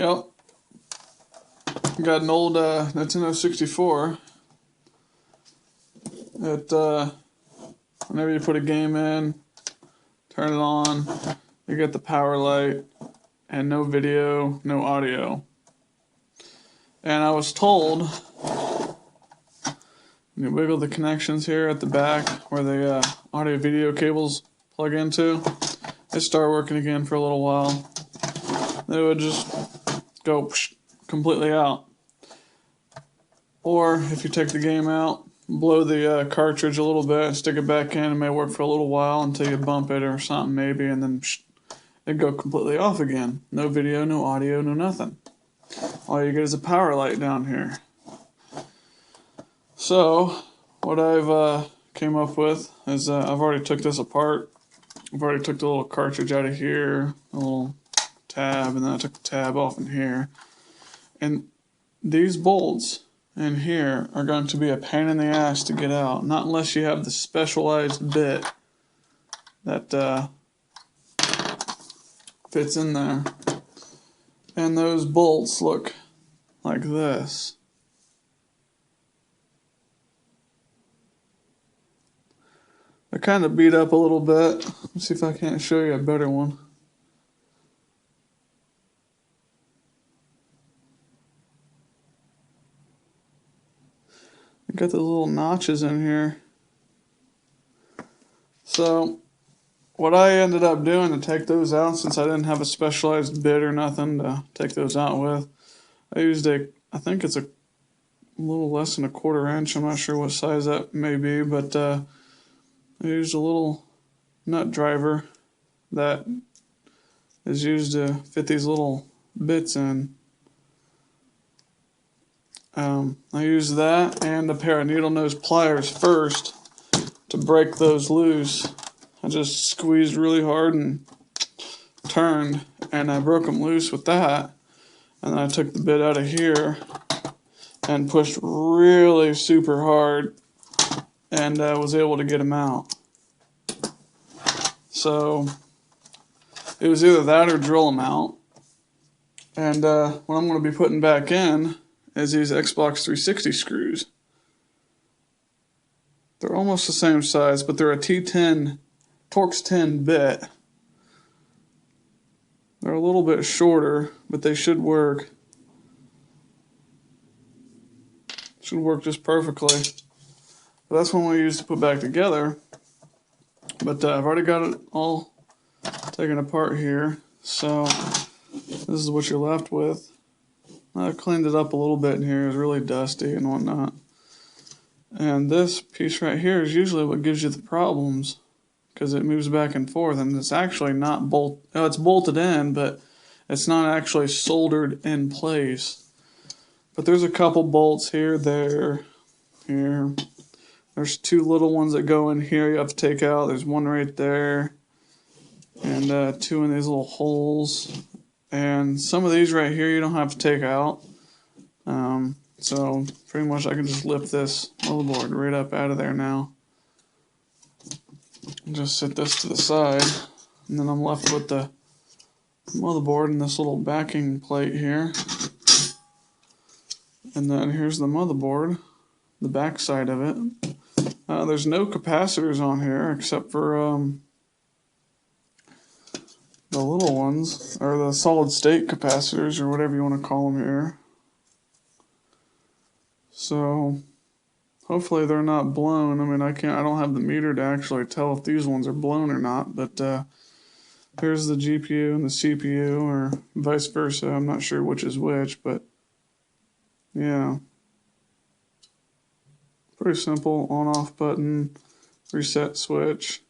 Yep. Got an old Nintendo 64. Whenever you put a game in, turn it on, you get the power light, and no video, no audio. And I was told, you wiggle the connections here at the back where the audio video cables plug into, it started working again for a little while. Then it would just go completely out. Or if you take the game out, blow the cartridge a little bit, stick it back in, it may work for a little while until you bump it or something maybe, and then it'd go completely off again. No video, no audio, no nothing. All you get is a power light down here. So what I've came up with is I've already took this apart. I've already took the little cartridge out of here, a little tab, and then I took the tab off in here. And these bolts in here are going to be a pain in the ass to get out, not unless you have the specialized bit that fits in there. And those bolts look like this. They're kind of beat up a little bit. Let's see if I can't show you a better one. I got those little notches in here. So what I ended up doing to take those out, since I didn't have a specialized bit or nothing to take those out with, I used I think it's a little less than 1/4 inch. I'm not sure what size that may be, but I used a little nut driver that is used to fit these little bits in. I used that and a pair of needle nose pliers first to break those loose. I just squeezed really hard and turned, and I broke them loose with that. And then I took the bit out of here and pushed really super hard, and was able to get them out. So it was either that or drill them out. And what I'm going to be putting back in is these Xbox 360 screws. They're almost the same size, but they're a T10 Torx 10 bit. They're a little bit shorter, but they should work. Should work just perfectly. But that's one we use to put back together. But I've already got it all taken apart here. So this is what you're left with. I cleaned it up a little bit in here. It was really dusty and whatnot. And this piece right here is usually what gives you the problems, because it moves back and forth, and it's actually not it's bolted in, but it's not actually soldered in place. But there's a couple bolts here, there, here. There's 2 little ones that go in here you have to take out. There's one right there, and 2 in these little holes. And some of these right here you don't have to take out. So pretty much I can just lift this motherboard right up out of there now. Just set this to the side, and then I'm left with the motherboard and this little backing plate here. And then here's the motherboard, the back side of it. There's no capacitors on here except for the little ones, or the solid state capacitors, or whatever you want to call them here. So hopefully they're not blown. I mean, I don't have the meter to actually tell if these ones are blown or not, but here's the GPU and the CPU, or vice versa. I'm not sure which is which, but yeah. Pretty simple. On-off button, reset switch,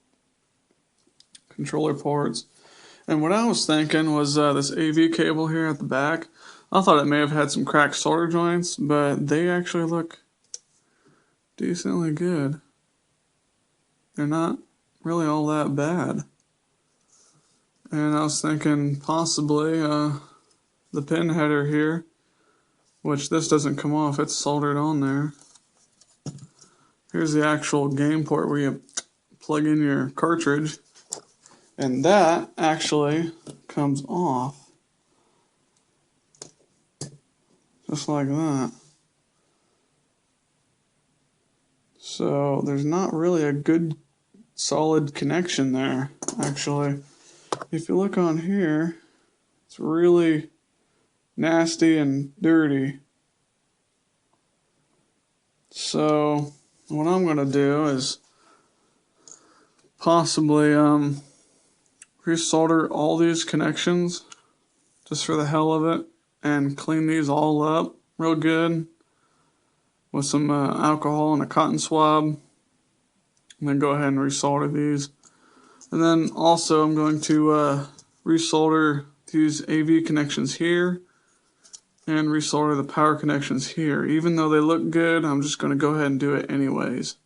controller ports. And what I was thinking was this AV cable here at the back. I thought it may have had some cracked solder joints, but they actually look decently good. They're not really all that bad. And I was thinking possibly the pin header here, which this doesn't come off, it's soldered on there. Here's the actual game port where you plug in your cartridge, and that actually comes off. just like that. So there's not really a good solid connection there, actually. If you look on here, it's really nasty and dirty. So what I'm going to do is possibly resolder all these connections just for the hell of it and clean these all up real good with some alcohol and a cotton swab, and then go ahead and resolder these. And then also I'm going to resolder these AV connections here and resolder the power connections here. Even though they look good, I'm just going to go ahead and do it anyways,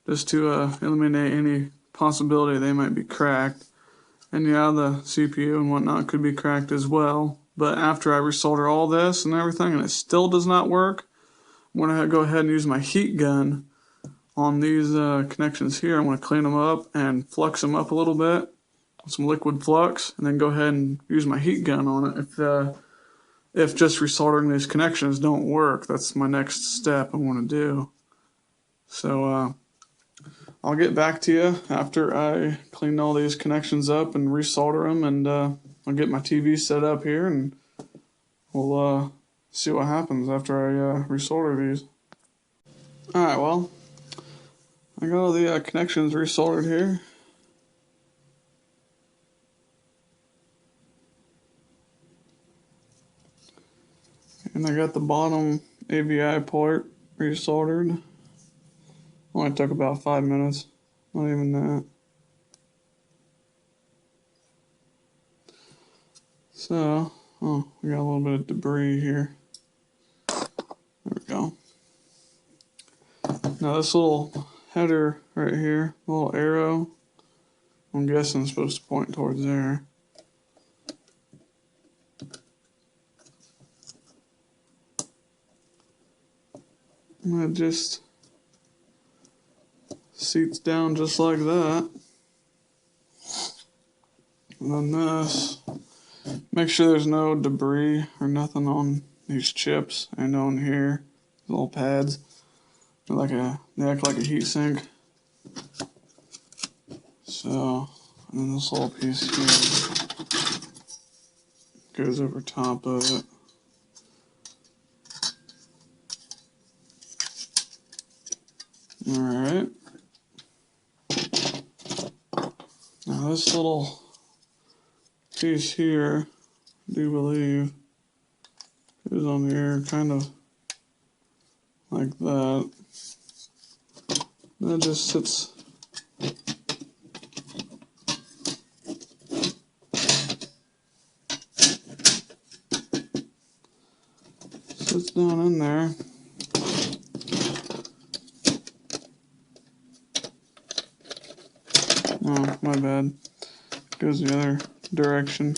just to eliminate any possibility they might be cracked. And yeah, the CPU and whatnot could be cracked as well. But after I resolder all this and everything and it still does not work, I'm going to go ahead and use my heat gun on these connections here. I'm going to clean them up and flux them up a little bit with some liquid flux, and then go ahead and use my heat gun on it if just resoldering these connections don't work. That's my next step I want to do. So I'll get back to you after I clean all these connections up and resolder them, and I'll get my TV set up here, and we'll see what happens after I resolder these. Alright, well, I got all the connections resoldered here. And I got the bottom AVI port resoldered. Only took about 5 minutes, not even that. So, oh, we got a little bit of debris here. There we go. Now this little header right here, little arrow, I'm guessing it's supposed to point towards there. And it just seats down just like that. And then this, make sure there's no debris or nothing on these chips and on here, these little pads. They act like a heat sink. So, and then this little piece here goes over top of it. Alright. Now this little piece here, I do believe, goes on here kind of like that. That just sits down in there. Oh, my bad. Goes the other direction.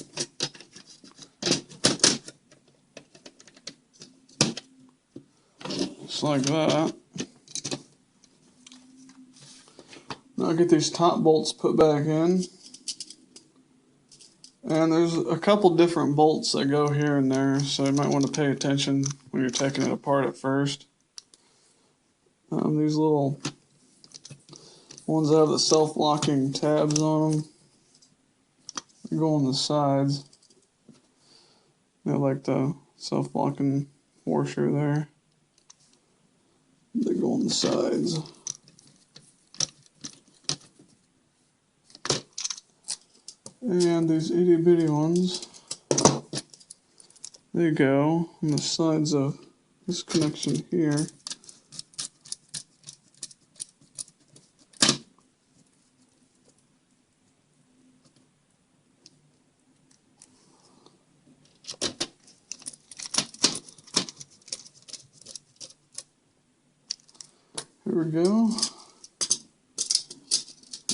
Just like that. Now I'll get these top bolts put back in. And there's a couple different bolts that go here and there, so you might want to pay attention when you're taking it apart at first. These little ones that have the self-locking tabs on them, they go on the sides. They have like the self-locking washer there. They go on the sides. And these itty bitty ones, they go on the sides of this connection here. Here we go.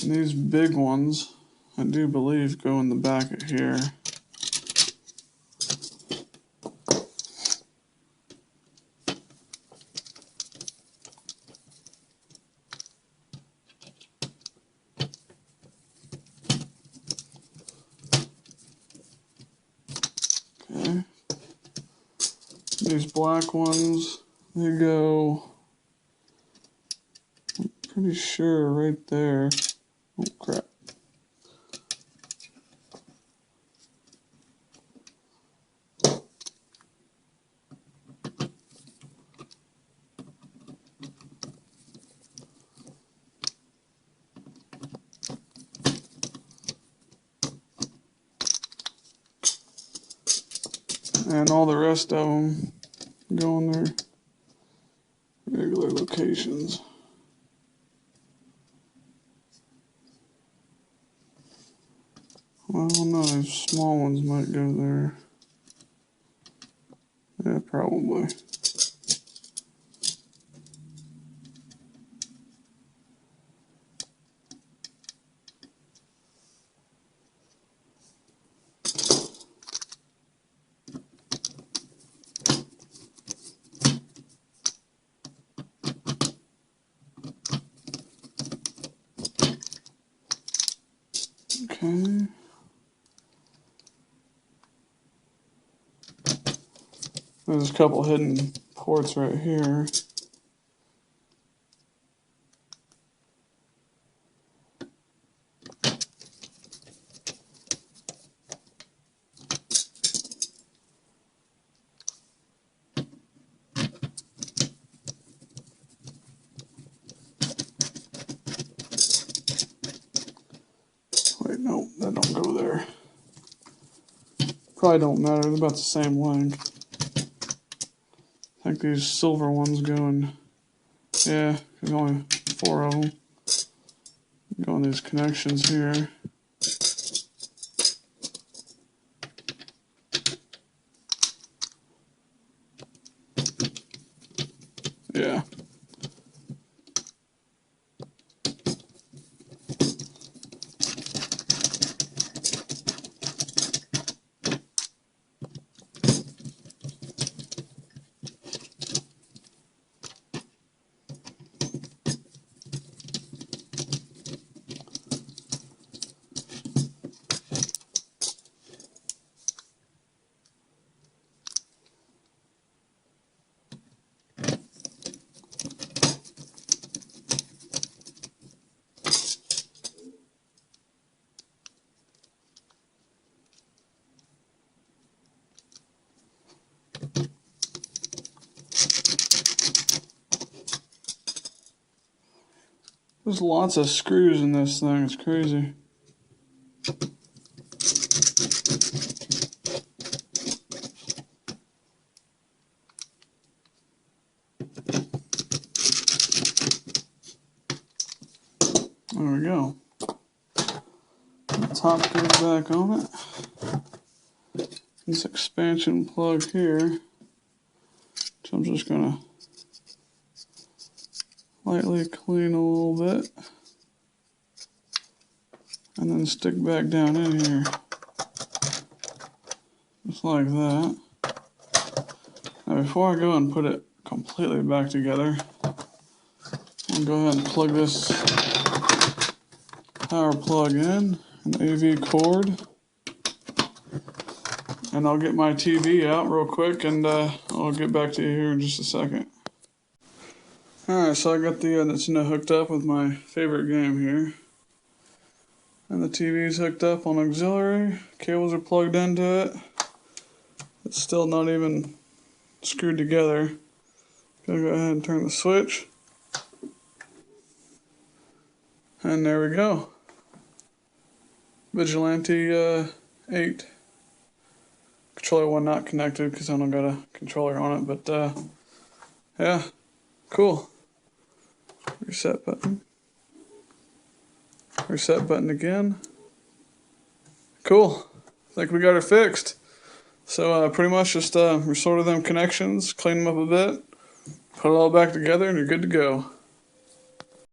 And these big ones, I do believe, go in the back of here. Okay. These black ones, they go, I'm pretty sure right there. Oh crap. And all the rest of them go in their regular locations. Well, I don't know, these small ones might go there. Yeah, probably. Okay. There's a couple hidden ports right here. Wait, no, that don't go there. Probably don't matter, they're about the same length. I think these silver ones go in, yeah, there's only 4 of them. Go in these connections here. Yeah. There's lots of screws in this thing, it's crazy. There we go. The top goes back on it. This expansion plug here, which I'm just going to lightly clean a little bit. And then stick back down in here. Just like that. Now before I go and put it completely back together, I'll go ahead and plug this power plug in, an AV cord. And I'll get my TV out real quick and I'll get back to you here in just a second. Alright, so I got the Nitendo hooked up with my favorite game here. And the TV's hooked up on auxiliary, cables are plugged into it. It's still not even screwed together. Gonna go ahead and turn the switch. And there we go. Vigilante 8. Controller 1 not connected because I don't got a controller on it, but yeah, cool. Reset button. Reset button again. Cool. I think we got it fixed. So pretty much just restore them connections, clean them up a bit, put it all back together, and you're good to go.